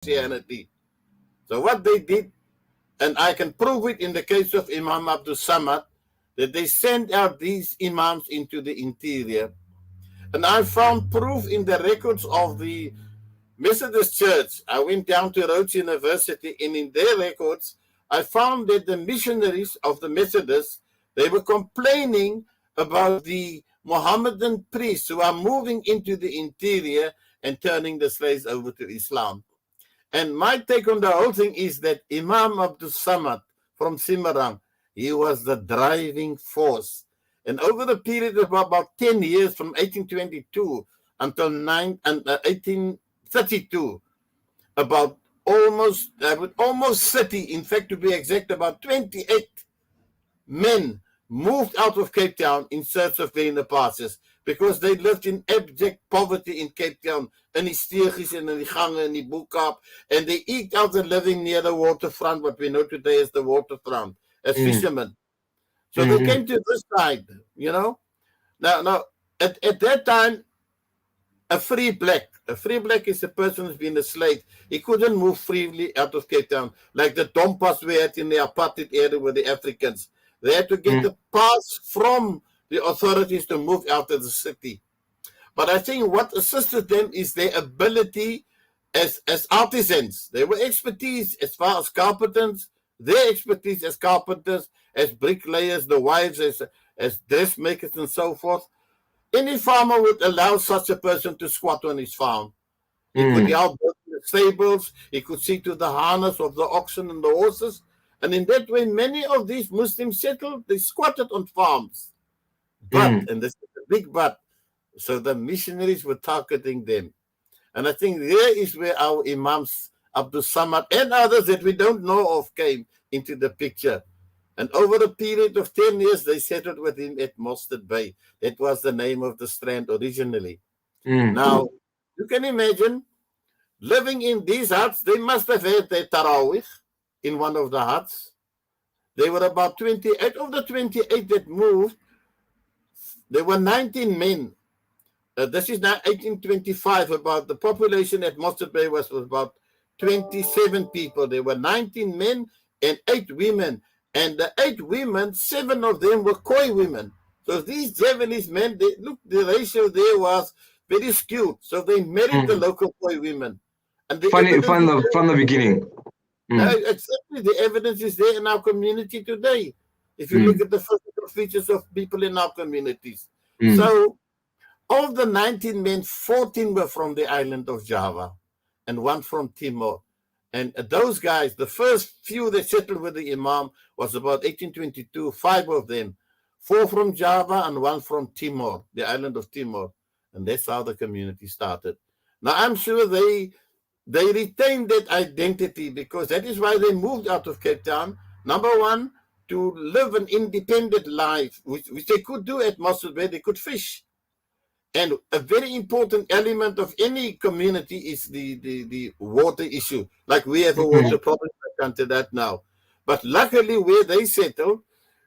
Christianity. So what they did, and I can prove it in the case of Imam Abdul Samad, that they sent out these imams into the interior. And I found proof in the records of the Methodist Church. I went down to Rhodes University, and in their records, I found that the missionaries of the Methodists, they were complaining about the Mohammedan priests who are moving into the interior and turning the slaves over to Islam. And my take on the whole thing is that Imam Abdul Samad from Semarang, he was the driving force. And over the period of about 10 years, from 1822 until 1832, about almost 30, in fact, to be exact, about 28 men moved out of Cape Town in search of greener pastures because they lived in abject poverty in Cape Town, in die steegies en in die gange in die Boekkaap, and they eked out a living near the waterfront, what we know today as the waterfront, as fishermen. So they came to this side, you know. Now at that time, a free black is a person who's been a slave. He couldn't move freely out of Cape Town, like the Dompas we had in the apartheid area with the Africans. They had to get a pass from the authorities to move out of the city. But I think what assisted them is their ability as artisans. They were expertise as far as carpenters, their expertise as carpenters, as bricklayers, the wives as dressmakers and so forth. Any farmer would allow such a person to squat on his farm. He could help build the stables, he could see to the harness of the oxen and the horses. And in that way, many of these Muslims settled, they squatted on farms. But, and this is a big but, so the missionaries were targeting them. And I think there is where our Imams, Abdul Samad, and others that we don't know of came into the picture. And over a period of 10 years, they settled with him at Mustard Bay. That was the name of the Strand originally. Now, you can imagine, living in these huts, they must have had their tarawih in one of the huts. They were about 28. Of the 28 that moved, there were 19 men. This is now 1825. About the population at Mustard Bay was about 27 people. There were 19 men and 8 women. And the 8 women, 7 of them were Khoi women. So these Javanese men, the ratio there was very skewed. So they married the local Khoi women. And from the beginning. Exactly. The evidence is there in our community today. If you look at the physical features of people in our communities. So of the 19 men, 14 were from the island of Java and 1 from Timor. And those guys, the first few that settled with the Imam was about 1822, 5 of them, 4 from Java and 1 from Timor, the island of Timor. And that's how the community started. Now, I'm sure they retained that identity because that is why they moved out of Cape Town. Number one, to live an independent life, which they could do at Mustard Bay. They could fish. And a very important element of any community is the water issue. Like we have a water problem, I come to that now. But luckily where they settled,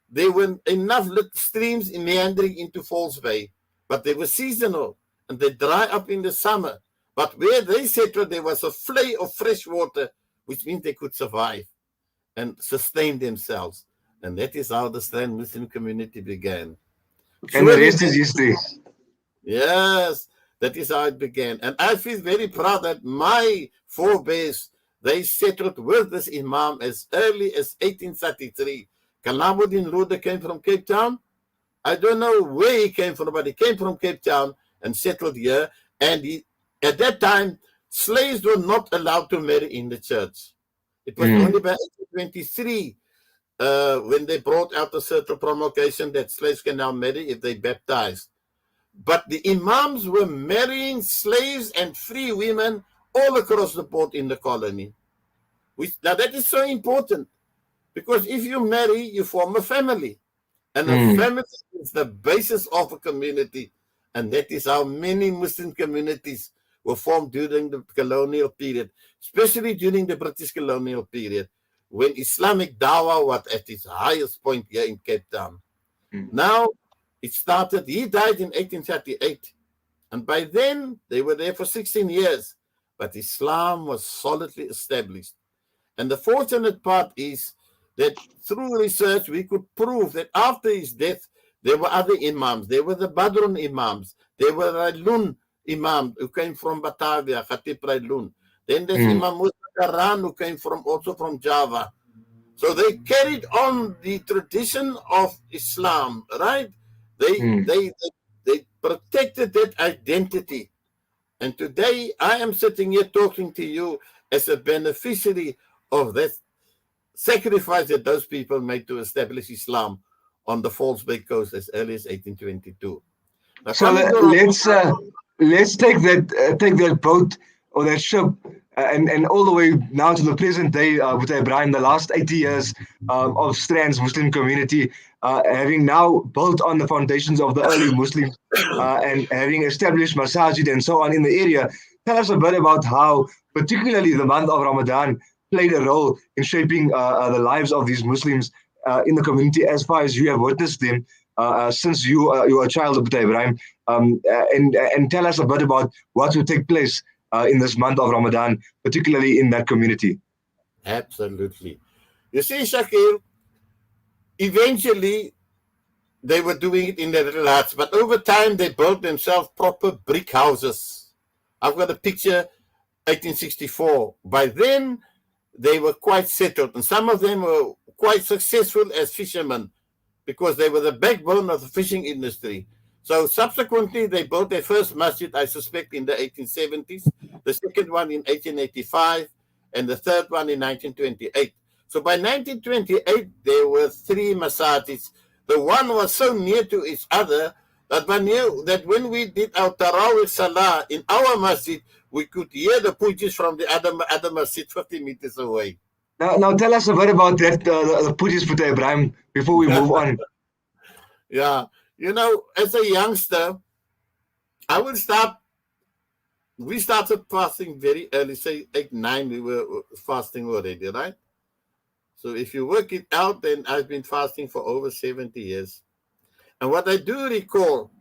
there were enough streams meandering into Falls Bay, but they were seasonal and they dry up in the summer. But where they settled, there was a flay of fresh water, which means they could survive and sustain themselves. And that is how the Strand Muslim community began. And the rest is history. Yes, that is how it began. And I feel very proud that my forebears, they settled with this Imam as early as 1833. Kalamuddin Rhoda came from Cape Town. I don't know where he came from, but he came from Cape Town and settled here. And at that time, slaves were not allowed to marry in the church. It was only by 1823 when they brought out a certain promulgation that slaves can now marry if they baptized. But the Imams were marrying slaves and free women all across the board in the colony. Now that is so important because if you marry, you form a family. And a family is the basis of a community. And that is how many Muslim communities were formed during the colonial period, especially during the British colonial period, when Islamic Dawah was at its highest point here in Cape Town. Now, it started, he died in 1838. And by then, they were there for 16 years. but Islam was solidly established. And the fortunate part is that through research, we could prove that after his death, there were other imams. There were the Badrun imams. There were Railun imam who came from Batavia, Khatib Railun. Then there's Mm. Imam Musa Karan who came also from Java. So they carried on the tradition of Islam, right? They Mm. they they, they protected that identity. And today I am sitting here talking to you as a beneficiary of that sacrifice that those people made to establish Islam on the False Bay Coast as early as 1822. Now So coming to let's take that boat or that ship and all the way now to the present day, Boeta Ebrahim, the last 80 years of Strand's Muslim community, having now built on the foundations of the early Muslims and having established masajid and so on in the area. Tell us a bit about how, particularly the month of Ramadan, played a role in shaping the lives of these Muslims in the community as far as you have witnessed them since you were a child of Boeta Ebrahim, and tell us a bit about what will take place in this month of Ramadan, particularly in that community. absolutely. You see, Shakeel, eventually they were doing it in their little huts, but over time they built themselves proper brick houses. I've got a picture, 1864. By then, they were quite settled, and some of them were quite successful as fishermen because they were the backbone of the fishing industry. So subsequently, they built their first masjid, I suspect, in the 1870s, the second one in 1885, and the third one in 1928. So by 1928, there were three masajids. The one was so near to each other that when we did our Tarawih Salah in our masjid, we could hear the pujas from the other masjid 50 meters away. Now tell us a bit about that, the Pujis Boeta Ebrahim, before we move on. Yeah. You know, as a youngster, we started fasting very early, say 8, 9, we were fasting already, right? So if you work it out, then I've been fasting for over 70 years. And what I do recall,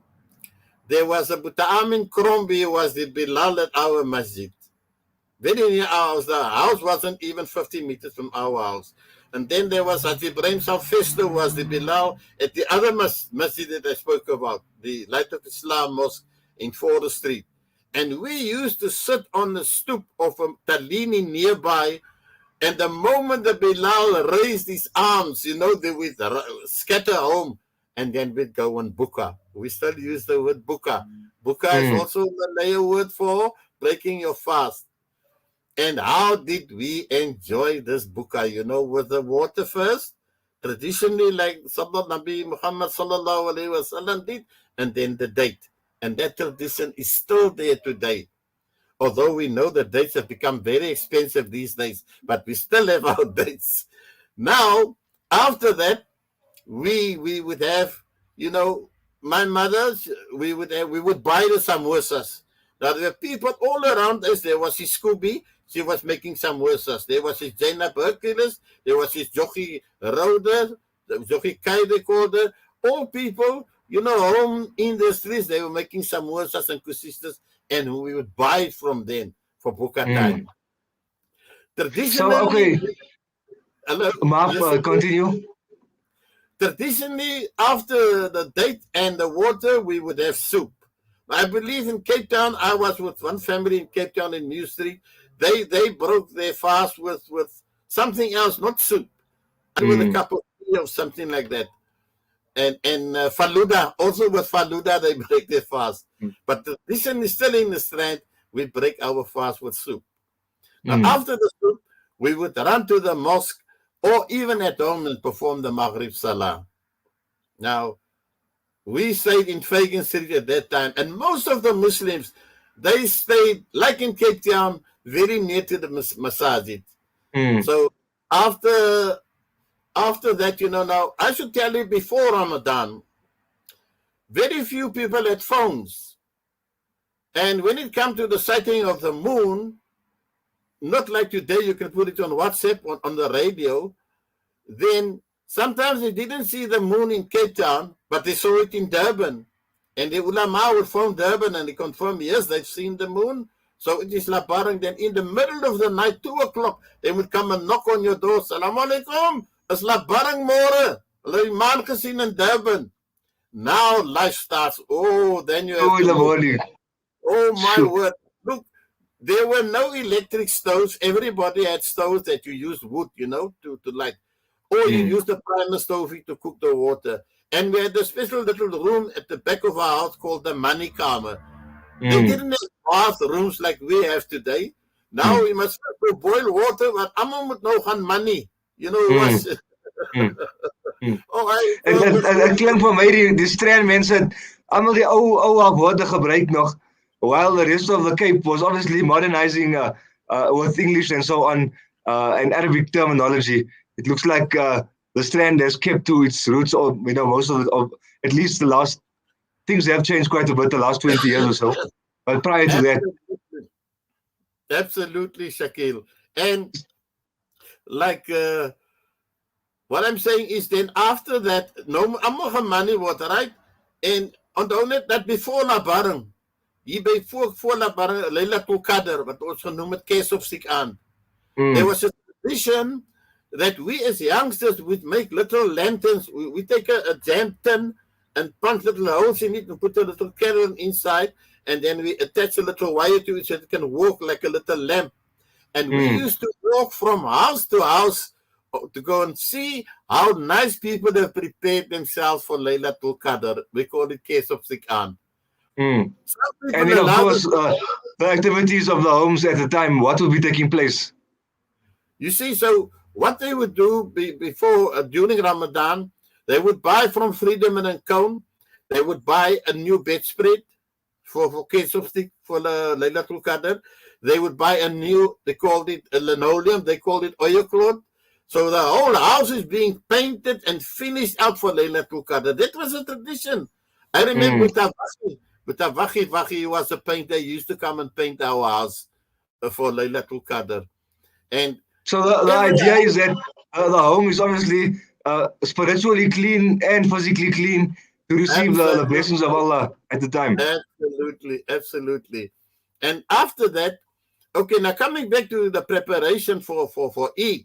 there was a Boeta Amin Krombi was the Bilal at our masjid. Very near our house. The house wasn't even 50 meters from our house. And then there was Haji Ibrahim Salfesto was the Bilal at the other masjid that I spoke about, the Light of Islam Mosque in Forest Street. And we used to sit on the stoop of a Talini nearby, and the moment the Bilal raised his arms, they would scatter home, and then we'd go on buka. We still use the word buka. Buka is also the Malay word for breaking your fast. And how did we enjoy this buka, with the water first, traditionally like Nabi Muhammad sallallahu alaihi wasallam did, and then the date. And that tradition is still there today. Although we know that dates have become very expensive these days, but we still have our dates. Now, after that, we would have, my mother, we would buy her samosas. Now, there were people all around us. There was his Scooby. She was making samosas. There was his Zainab Hercules. There was his Shakeel Garda, Shakeel Garda called her. All people, home industries, they were making samosas and kusistas, and we would buy it from them for buka time. Traditionally, So, okay, yes, continue. Traditionally, after the date and the water, we would have soup. I believe in Cape Town, I was with one family in Cape Town in New Street. They broke their fast with something else, not soup, with a cup of tea or something like that. And faluda, also with faluda, they break their fast. But the tradition is still in the Strand. We break our fast with soup. Now, after the soup, we would run to the mosque or even at home and perform the Maghrib Salah. Now, we stayed in Fagan Street at that time, and most of the Muslims, they stayed, like in Cape Town, very near to the masajid. So after that, now, I should tell you, before Ramadan, very few people had phones. And when it comes to the sighting of the moon, not like today, you can put it on WhatsApp, on the radio, then sometimes they didn't see the moon in Cape Town, but they saw it in Durban. And the ulama would phone Durban and they confirm, yes, they've seen the moon. So it is labarang. Then in the middle of the night, 2 o'clock, they would come and knock on your door. Salam alaikum. It's labarang more. Hulle het maan gesien in Durban. Now life starts. Oh, then you have Oh, in to the move. morning. Oh my Shoot. word. Look, there were no electric stoves. Everybody had stoves that you used wood, to light. Or you used a primer stove to cook the water. And we had a special little room at the back of our house called the money kamer. They didn't have bathrooms like we have today. Now we must go boil water, but almal moet nou gaan money. It was. Oh, Dit klink vir my die Strand mense het almal die ou woorde gebruik nog, while the rest of the Cape was obviously modernizing with English and so on, and Arabic terminology. It looks like the Strand has kept to its roots, or most of it, at least the last things have changed quite a bit the last 20 years or so. But prior to that, absolutely, Shakeel. And like what I'm saying is, then after that, no almal money water, right? And onthou net dat before Labarang, hier by voor Labarang, Laylatul Qadr, wat ons genoem het Kersopstiek aan. There was a tradition that we as youngsters would make little lanterns. We take a jam tin and punch little holes in it and put a little candle inside, and then we attach a little wire to it so it can walk like a little lamp. And we used to walk from house to house to go and see how nice people have prepared themselves for Laylatul Qadr. We call it Kersopstiek aan. and then of course the activities of the homes at the time, what would be taking place? You see, so what they would do before, during Ramadan, they would buy from Freedom and Cone, they would buy a new bedspread for Kersopstiek, for Laylatul Qadr. They would buy a new, they called it a linoleum, they called it oilcloth. So the whole house is being painted and finished out for Laylatul Qadr. That was a tradition. I remember Wahi was a painter. He used to come and paint our house for Laylatul Qadr. And so the idea is that the home is obviously spiritually clean and physically clean to receive the blessings of Allah at the time. Absolutely. And after that, okay, now coming back to the preparation for Eid.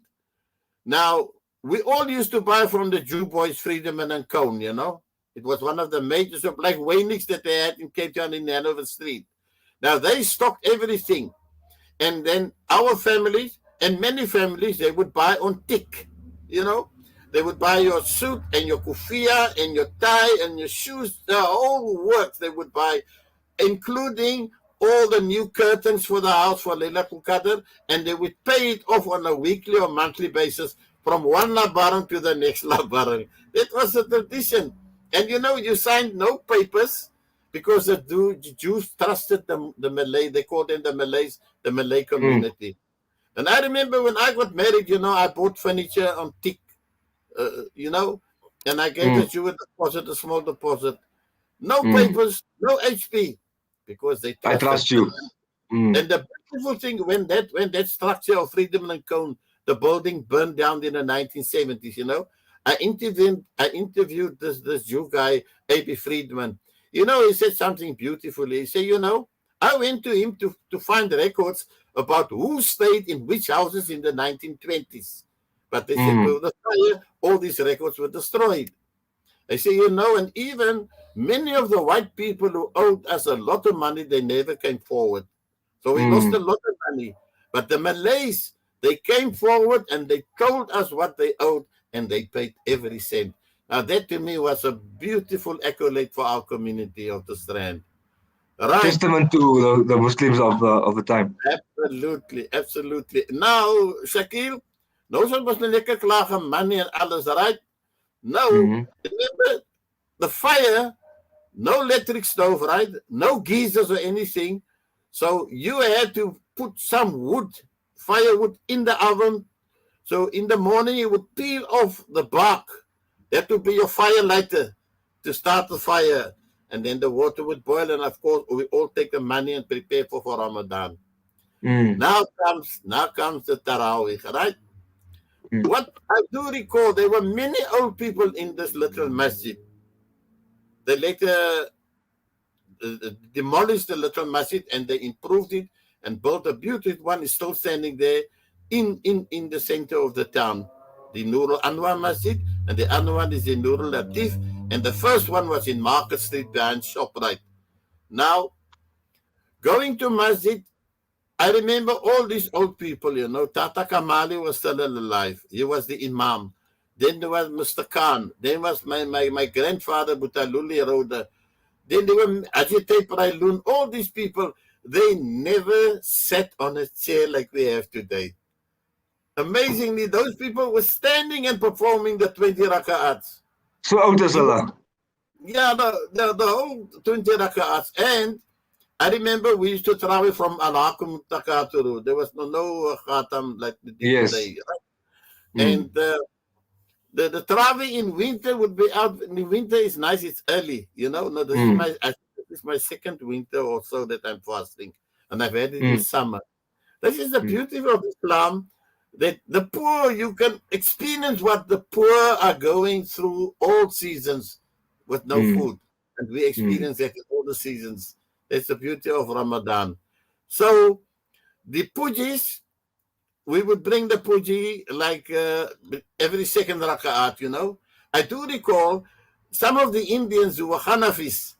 Now, we all used to buy from the Jew boys, Freedom and Cone, It was one of the major, like Wynix that they had in Cape Town in Hanover Street. Now, they stocked everything. And then our families, and many families, they would buy on tick, They would buy your suit and your kufiya and your tie and your shoes, the whole works they would buy, including all the new curtains for the house for Laylatul Qadr, and they would pay it off on a weekly or monthly basis from one Labarang to the next Labarang. That was a tradition. And you signed no papers because the Jews trusted the Malay. They called them the Malays, the Malay community. And I remember when I got married, I bought furniture on tick, and I gave the Jew a deposit, a small deposit. No papers, no HP, because they trusted. I trust you. And the beautiful thing, when that structure of Freedom and Cone, the building burned down in the 1970s, I interviewed this Jew guy, A.B. Friedman. He said something beautifully. He said, I went to him to find records about who stayed in which houses in the 1920s. But they said, with the fire, all these records were destroyed. I say, and even many of the white people who owed us a lot of money, they never came forward. So we lost a lot of money. But the Malays, they came forward and they told us what they owed, and they paid every cent. Now that to me was a beautiful accolade for our community of the Strand. Right. Testament to the Muslims of the time. Absolutely. Now, Shakeel, nou sal ons lekker klaar money and alles, right? No, remember the fire, no electric stove, right? No geysers or anything. So you had to put some firewood in the oven. So in the morning you would peel off the bark. That would be your fire lighter to start the fire. And then the water would boil, and of course we all take the money and prepare for Ramadan. Now comes the Tarawih, right? What I do recall, there were many old people in this little masjid. They later demolished the little masjid and they improved it, and built a beautiful one. Is still standing there in the center of the town. The Nurul Anwar Masjid, and the other one is the Nurul Latif, and the first one was in Market Street behind ShopRite. Now, going to Masjid, I remember all these old people, Tata Kamali was still alive. He was the Imam. Then there was Mr. Khan. Then was my grandfather, Boeta Rhoda. Then there were Ajit Prailun. All these people, they never sat on a chair like we have today. Amazingly, those people were standing and performing the 20 raka'ats. So old as Allah. Yeah, the whole 20 raka'ats. And I remember we used to travel from Alakum Takaturu. There was no khatam like the today. Right? And the travel in winter would be out. In the winter is nice, it's early. No, this is my second winter or so that I'm fasting. And I've had it in summer. This is the beauty of Islam, that the poor, you can experience what the poor are going through all seasons with no food. And we experience that in all the seasons. That's the beauty of Ramadan. So the pujis, we would bring the puji like every second raka'at, I do recall some of the Indians who were Hanafis,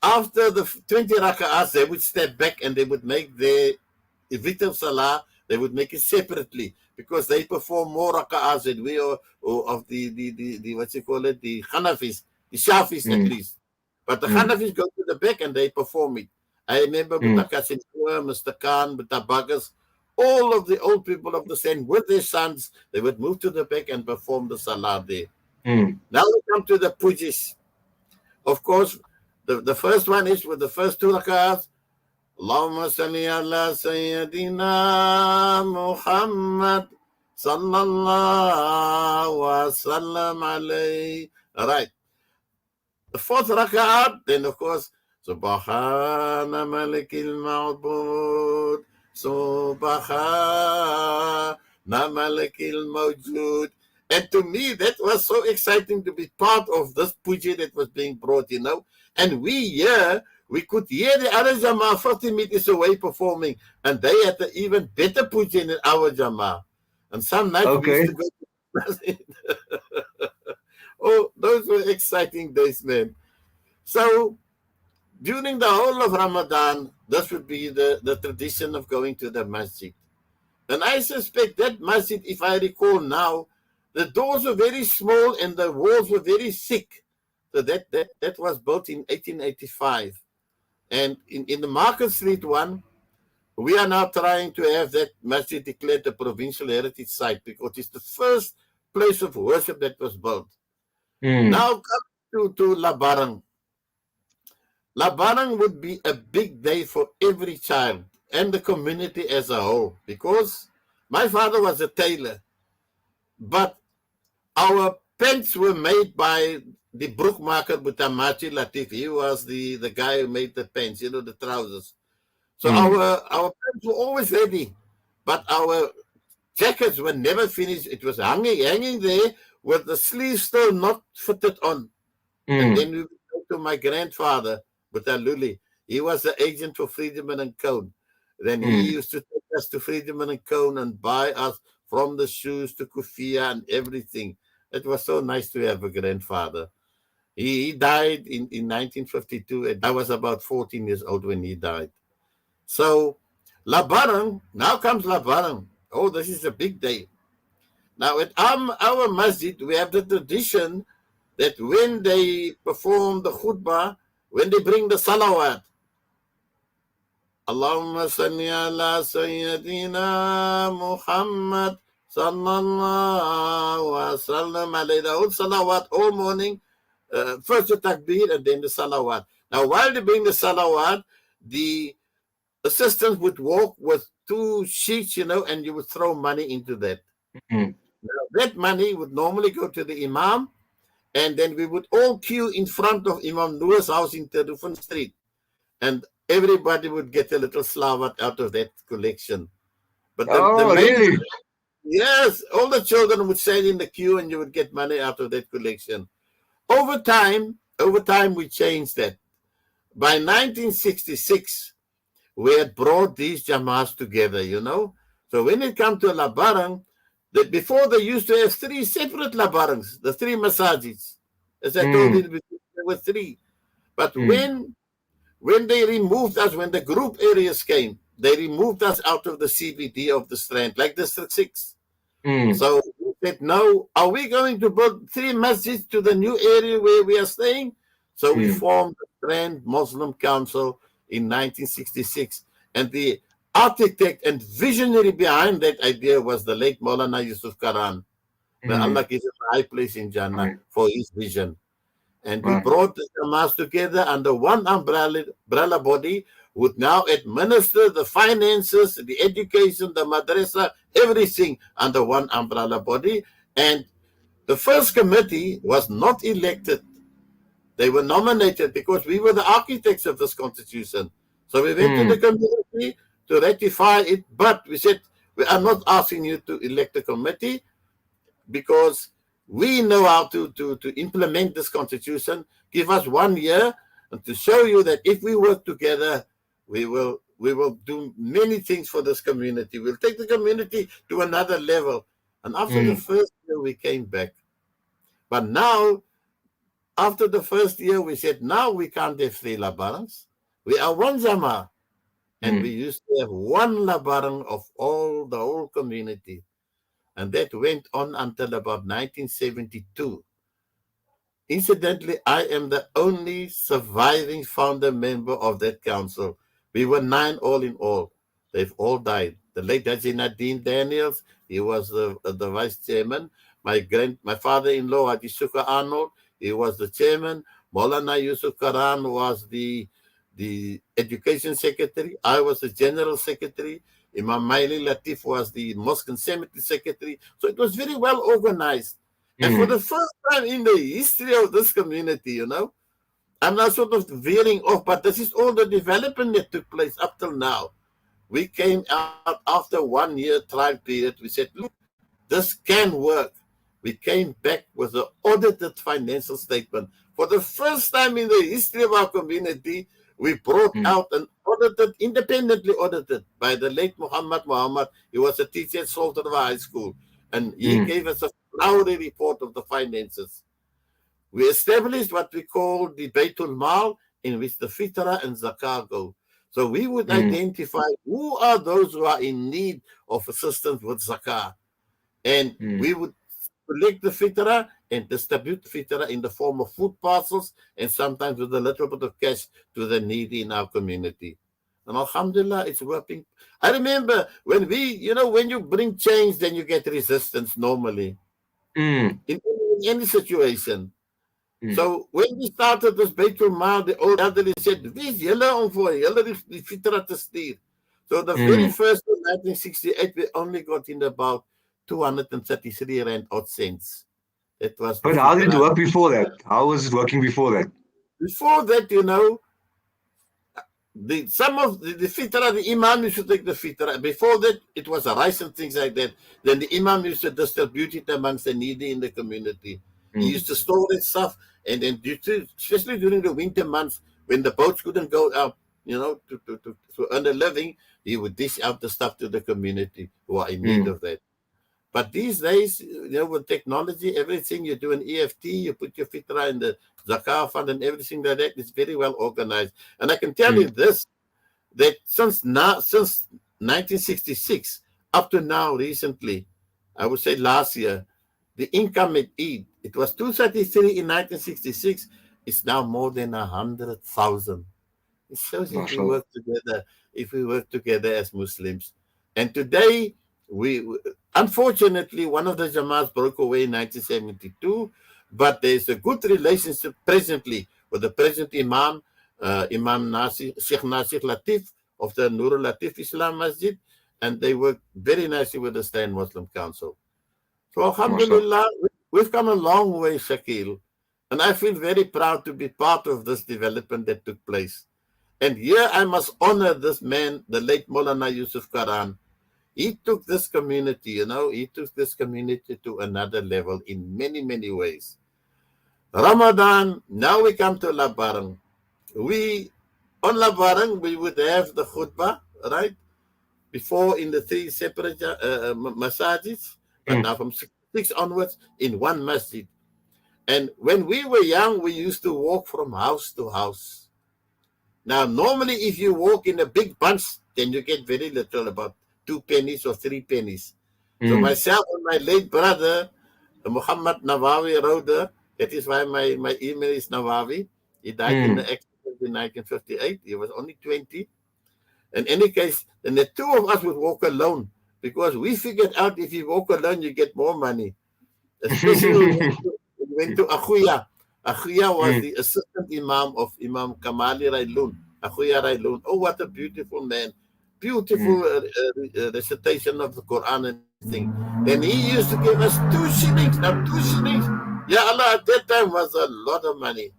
after the 20 raka'ats, they would step back and they would make their Witr Salah, they would make it separately because they perform more raka'ats than we or of the what you call it, the Hanafis, the Shafis at least. But the Hanafis go to the back and they perform it. I remember Buta Kasinpur, Mr. Khan, Buta Bagas, all of the old people of the Strand with their sons, they would move to the back and perform the Salah there. Now we come to the pujis. Of course, the first one is with the first two rak'ahs. Allahumma salli ala Sayyidina Muhammad sallallahu wa sallam alayhi. All right. The fourth rak'ah, then of course, Subhana Malikil Ma'bud, Subhana Malikil Mawjud. And to me, that was so exciting to be part of this puja that was being brought, And we could hear the other Jama'ah 40 meters away performing, and they had an even better puja than our Jama'ah. And some nights we used to go to Oh, those were exciting days, man. So, during the whole of Ramadan, this would be the tradition of going to the masjid. And I suspect that masjid, if I recall now, the doors were very small and the walls were very thick. So that was built in 1885. And in the Market Street one, we are now trying to have that masjid declared a provincial heritage site because it's the first place of worship that was built. Now come to Labarang. Labarang would be a big day for every child and the community as a whole because my father was a tailor, but our pants were made by the broekmaker Butamachi Latif. He was the guy who made the pants, the trousers. So our pants were always ready, but our jackets were never finished. It was hanging there with the sleeves still not fitted on. And then we would go to my grandfather, Butaluli. He was the agent for Friedemann and Cohn. Then he used to take us to Friedemann and Cohn and buy us from the shoes to kufia and everything. It was so nice to have a grandfather. He died in 1952, and I was about 14 years old when he died. So, Labarang, now comes Labarang. Oh, this is a big day. Now, at our masjid, we have the tradition that when they perform the khutbah, when they bring the salawat, Allahumma salli ala Sayyidina Muhammad sallallahu wa sallam alayhi. The whole salawat all morning, first the takbir and then the salawat. Now, while they bring the salawat, the assistants would walk with two sheets, and you would throw money into that. Now, that money would normally go to the imam, and then we would all queue in front of Imam Noor's house in Terufan Street. And everybody would get a little slawat out of that collection. But really? Yes, all the children would stand in the queue and you would get money out of that collection. Over time, we changed that. By 1966, we had brought these Jamaats together, So when it comes to Labarang, that before they used to have three separate Labarangs, the three masajids. As I told you mm, before, there were three. But mm, when they removed us, when the group areas came, they removed us out of the CBD of the Strand, like District 6. mm, So we said, no, are we going to build three masjids to the new area where we are staying? So we mm, formed the Strand Muslim Council in 1966. And the architect and visionary behind that idea was the late Maulana Yusuf Karan. May mm. Allah give him a high place in Jannah Amen. for his vision. And we Wow. brought the Jamaats together under one umbrella body, would now administer the finances, the education, the madrasa, everything under one umbrella body. And the first committee was not elected. They were nominated because we were the architects of this constitution. So we went to the Mm, community to ratify it, but we said, we are not asking you to elect a committee because we know how to implement this constitution. Give us 1 year and to show you that if we work together, we will do many things for this community. We'll take the community to another level. And after the mm, first year, we came back. But now, after the first year, we said, now we can't have three labarans. We are one Jama. And we mm, used to have one labarang of the whole community. And that went on until about 1972. Incidentally, I am the only surviving founder member of that council. We were 9 all in all. They've all died. The late Haji Nadine Daniels, he was the vice chairman. My father-in-law, Haji Suka Arnold, he was the chairman. Maulana Yusuf Karan was the education secretary. I was the general secretary. Imam Maili Latif was the mosque and cemetery secretary. So it was very well organized. And for the mm, first time in the history of this community, I'm not sort of veering off, but this is all the development that took place up till now. We came out after 1 year trial period. We said, look, this can work. We came back with an audited financial statement. For the first time in the history of our community, we brought mm, out an audited, independently audited by the late Muhammad. He was a teacher at Sultan High School. And he mm, gave us a flowery report of the finances. We established what we call the Baitul Mal, in which the Fitra and Zakah go. So we would mm, identify who are those who are in need of assistance with Zakah. And mm. we would collect the Fitra and distribute the Fitra in the form of food parcels and sometimes with a little bit of cash to the needy in our community. And Alhamdulillah, it's working. I remember when you bring change, then you get resistance normally Mm, in any situation. mm, So when we started this Baitul Mal, the old elderly said, "Wees julle om vir julle die fitra te stuur." So the very mm. first in 1968, we only got in about 233 rand odd cents. That was the But how did it fitra. work before that? How was it working before that? Before that, some of the fitra, the imam used to take the fitra. Before that, it was a rice and things like that. Then the imam used to distribute it amongst the needy in the community. He used Mm, to store that stuff, and then especially during the winter months when the boats couldn't go out, to earn a living, he would dish out the stuff to the community who are in need mm, of that. But these days, with technology, everything you do an EFT, you put your fitra in the zakah fund and everything like that is very well organized. And I can tell you mm, this, that since 1966 up to now, recently, I would say last year, the income at Eid, it was 233 in 1966. It's now more than 100,000. It shows if we mashallah. work together, as Muslims. And today, we unfortunately one of the Jamaats broke away in 1972, but there's a good relationship presently with the present Imam, Imam Nasir, Sheikh Nasir Latif of the Nur Latif Islam Masjid, and they work very nicely with the Strand Muslim Council. So Mashallah. Alhamdulillah, we've come a long way, Shakeel, and I feel very proud to be part of this development that took place. And here I must honor this man, the late Maulana Yusuf Karan. He took this community, to another level in many, many ways. Ramadan, now we come to Labarang. We On Labarang, we would have the khutbah, right? Before in the three separate masajid, but Mm, now from six onwards in one masjid. And when we were young, we used to walk from house to house. Now, normally, if you walk in a big bunch, then you get very little, about 2 pennies or 3 pennies. So mm, myself and my late brother, Muhammad Nawawi Rhoda, that is why my email is Nawawi. He died in the mm, accident in 1958. He was only 20. In any case, then the two of us would walk alone because we figured out if you walk alone, you get more money. Especially when we went to Akhuya. Akhuya was mm, the assistant imam of Imam Kamali Railun. Akhuya Railun. Oh, what a beautiful man. Beautiful mm, recitation of the Quran and everything. Then he used to give us 2 shillings. Now, 2 shillings, yeah, Allah, at that time was a lot of money.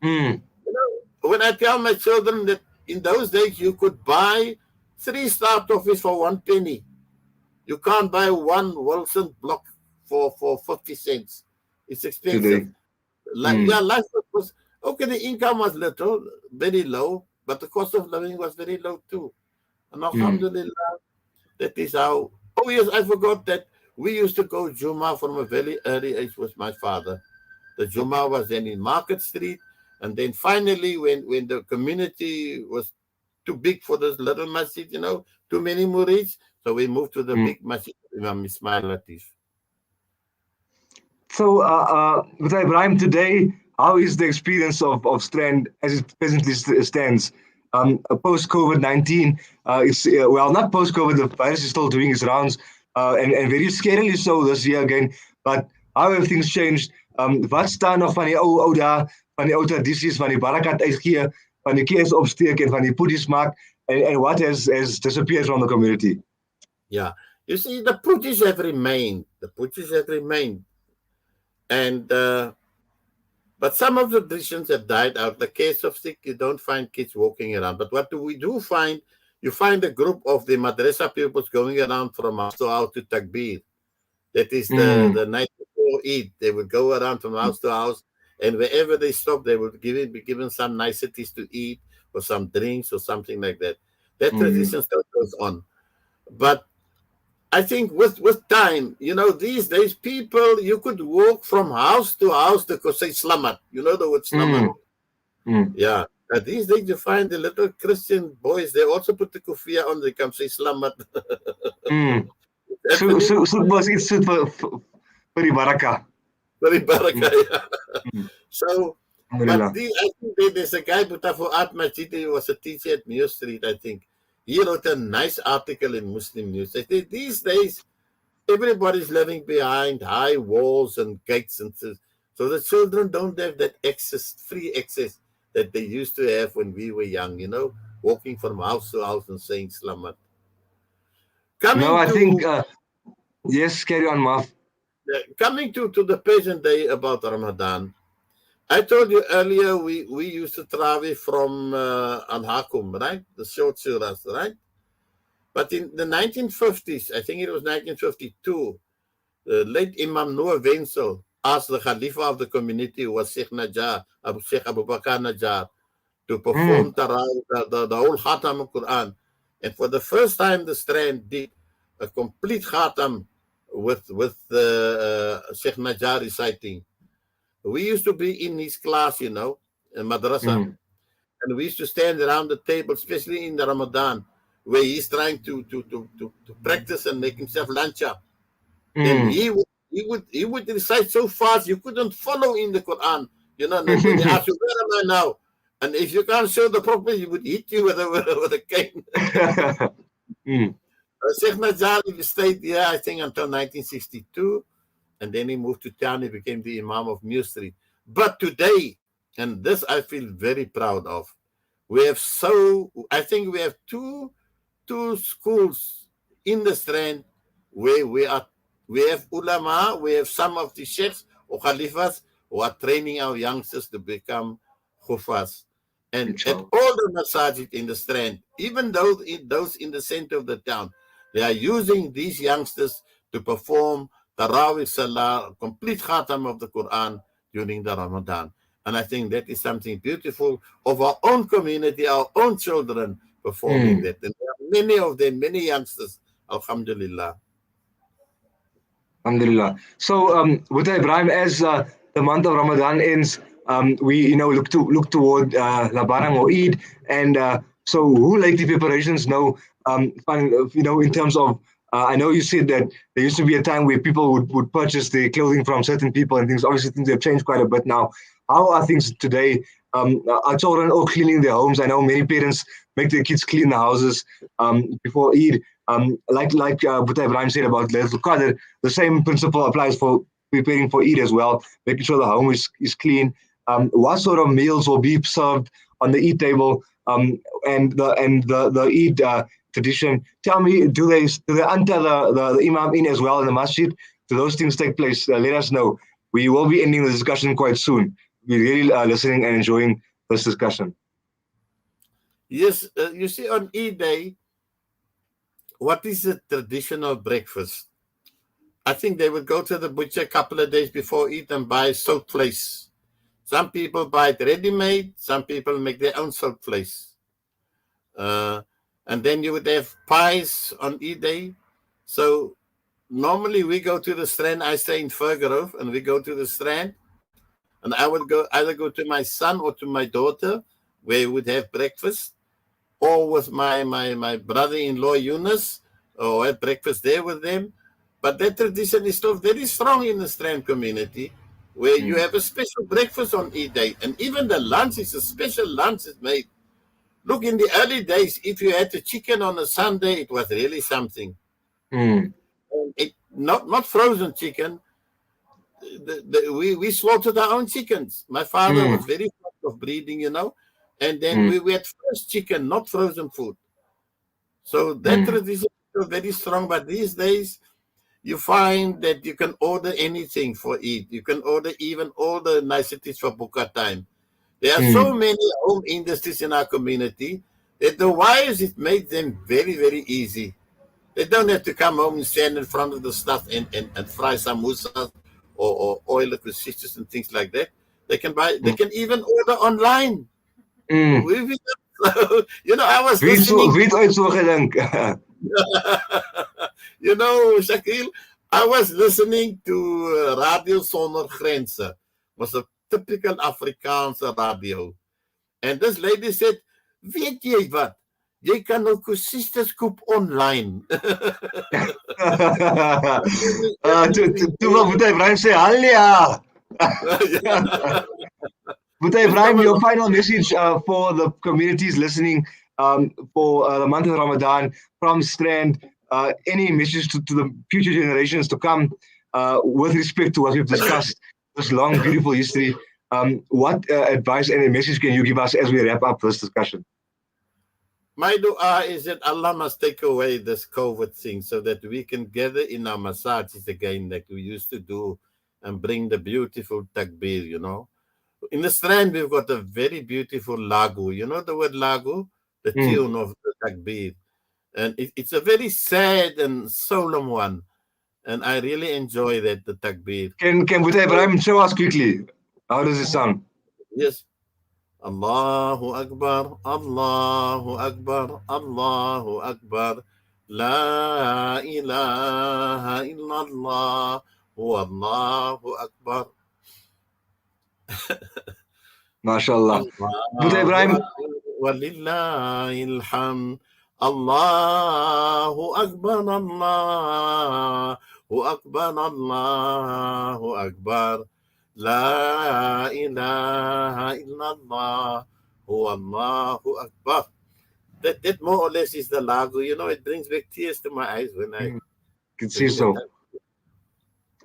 mm, You know, when I tell my children that in those days you could buy 3-star toffees for 1 penny. You can't buy one Wilson block for 50 cents. It's expensive. today. Like, yeah, Mm, life was okay. The income was little, very low, but the cost of living was very low too. And mm, Alhamdulillah, that is how. Oh yes, I forgot that we used to go Juma from a very early age with my father. The Juma was then in Market Street, and then finally, when the community was too big for this little masjid, too many murids, so we moved to the mm. big masjid, Imam Ismail Latif. So, with Ibrahim today, how is the experience of Strand as it presently stands? Post COVID-19, it's well, not post COVID. The virus is still doing its rounds, and very scarily so this year again. But how have things changed? Wat staan nog van die ou dae, van die ou tradisies, van die barakat uitgee, van die keers opsteek en van die puddings maak, and what has disappeared from the community? Yeah. You see, the Putis have remained. The Putis have remained. And but some of the traditions have died out. The case of sick, you don't find kids walking around. But what do we do find? You find a group of the madrasa pupils going around from house to house to takbir. That is the Mm, night before Eid. They would go around from house to house, and wherever they stop, they would be given some niceties to eat or some drinks or something like that. That mm, tradition still goes on. But I think with time, these days people you could walk from house to house to say slamat. You know the word slamat. mm, mm. Yeah. These days you find the little Christian boys, they also put the kufia on, they come say slamat. Mm. Happening. Soek mos iets soet vir die baraka. Very Mm, barakah. Yeah. mm. So, but Alhamdulillah. I think there's a guy, Butafuat Majid, he was a teacher at News Street, I think. He wrote a nice article in Muslim News. I think these days everybody's living behind high walls and gates, and so the children don't have that free access that they used to have when we were young, walking from house to house and saying slamat. No, Coming I think to yes, carry on, Maf. coming to the present day about Ramadan, I told you earlier we used to travel from Al Hakum, right? The short surahs, right? But in the 1950s, I think it was 1952, the late Imam Noor Wenzel asked the Khalifa of the community, who was Sheikh Abu Bakr Najjar, to perform Mm, Tarawih, the whole Khatam of Quran. And for the first time, the Strand did a complete Khatam with Sheikh Najjar reciting. We used to be in his class, in madrasa, mm, and we used to stand around the table, especially in the Ramadan, where he's trying to practice and make himself lancha. Then mm. he would recite so fast you couldn't follow in the Quran. And then he asked you, "Where am I now?" And if you can't show the proper, he would hit you with with a cane. Mm, Sheikh Najjar stayed there, I think, until 1962, and then he moved to town. He became the Imam of New Street. But today, and this I feel very proud of, I think we have two schools in the Strand where we have ulama, we have some of the sheikhs or khalifas who are training our youngsters to become khufas. And at inshallah. all the masajid in the Strand, even those in the center of the town, they are using these youngsters to perform Tarawih Salah, complete khatam of the Quran during the Ramadan. And I think that is something beautiful of our own community, our own children performing Mm. that. And there are many of them, many youngsters, alhamdulillah. Alhamdulillah. So, Boeta Ebrahim, as the month of Ramadan ends, we look toward Labarang or Eid, and so who like the preparations now? In terms of, I know you said that there used to be a time where people would purchase their clothing from certain people and things. Obviously, things have changed quite a bit now. How are things today? Are children all cleaning their homes? I know many parents make their kids clean the houses before Eid. Like Boeta Ebrahim said about Laylatul Qadr, the same principle applies for preparing for Eid as well, making sure the home is clean. What sort of meals will be served on the Eid table, and the Eid tradition? Tell me, do they enter the Imam in as well in the masjid? Do those things take place? Let us know. We will be ending the discussion quite soon. We're really listening and enjoying this discussion. Yes, you see, on Eid Day, what is the traditional breakfast? I think they would go to the butcher a couple of days before Eid and buy soaked flesh. Some people buy it ready-made. Some people make their own soaked flesh. And then you would have pies on Eid Day. So normally we go to the Strand. I stay in Fergrove, and we go to the Strand. And I would either go to my son or to my daughter, where we would have breakfast, or with my brother-in-law Eunice, or have breakfast there with them. But that tradition is still very strong in the Strand community, where you have a special breakfast on Eid Day. And even the lunch is a special lunch is made. Look, in the early days, if you had a chicken on a Sunday, it was really something. Mm. Not frozen chicken. We slaughtered our own chickens. My father Mm. was very fond of breeding, and then Mm. we had fresh chicken, not frozen food. So that Mm. tradition is still very strong. But these days, you find that you can order anything for Eid. You can order even all the niceties for buka time. There are so Mm. many home industries in our community that the wives, it made them very, very easy. They don't have to come home and stand in front of the stuff and fry samosas or oil it with sisters and things like that. They Mm. can even order online. Mm. I was Wie het listening. wie het ooit so gedink? Shakeel, I was listening to Radio Sonder Grense. Was a typical Afrikaanse radio. And this lady said, weet jy wat? Jy kan ook sisters koop online. Toe wil Boeta Ebrahim sê, "Halia." Boeta Ebrahim, your final message for the communities listening for the month of Ramadan from Strand. Any message to the future generations to come with respect to what we've discussed, this long, beautiful history? What advice and a message can you give us as we wrap up this discussion? My dua is that Allah must take away this COVID thing so that we can gather in our masajid again like we used to do and bring the beautiful takbir, In the Strand, we've got a very beautiful lagu. You know the word lagu? The tune of the takbir. And it's a very sad and solemn one. And I really enjoy that, the takbir. Can Boeta Ebrahim show us quickly? How does it sound? Yes. Allahu Akbar, Allahu Akbar, Allahu Akbar. La ilaha illallah, Allahu Akbar. MashaAllah. Boeta Ebrahim. Walillahil hamd. Allahu Akbar, Allahu Akbar, Allahu Akbar. La ilaha illallah, Allahu Akbar. That more or less is the lagu. It brings back tears to my eyes when I can see so.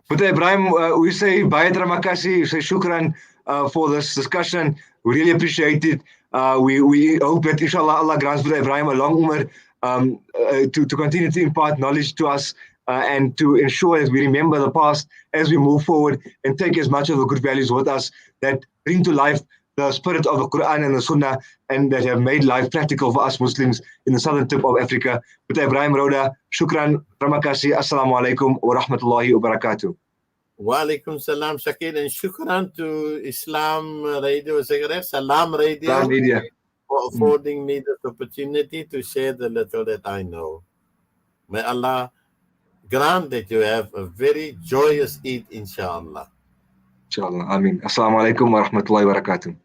Boeta Ebrahim, we say baie terima kasih, we say shukran for this discussion. We really appreciate it. We hope that inshallah Allah grants Boeta Ebrahim a long umr to continue to impart knowledge to us and to ensure that we remember the past as we move forward and take as much of the good values with us that bring to life the spirit of the Quran and the Sunnah and that have made life practical for us Muslims in the southern tip of Africa. Boeta Ebrahim Rhoda, shukran, terima kasih, assalamu alaikum wa rahmatullahi wa barakatuh. Wa alaikum salam, Shakil, and shukran to Islam Radio, Salam Islam Radio, media. for Mm. affording me this opportunity to share the little that I know. May Allah grant that you have a very joyous Eid, inshallah. Inshallah. Ameen. Assalamu alaikum wa rahmatullahi wa barakatuh.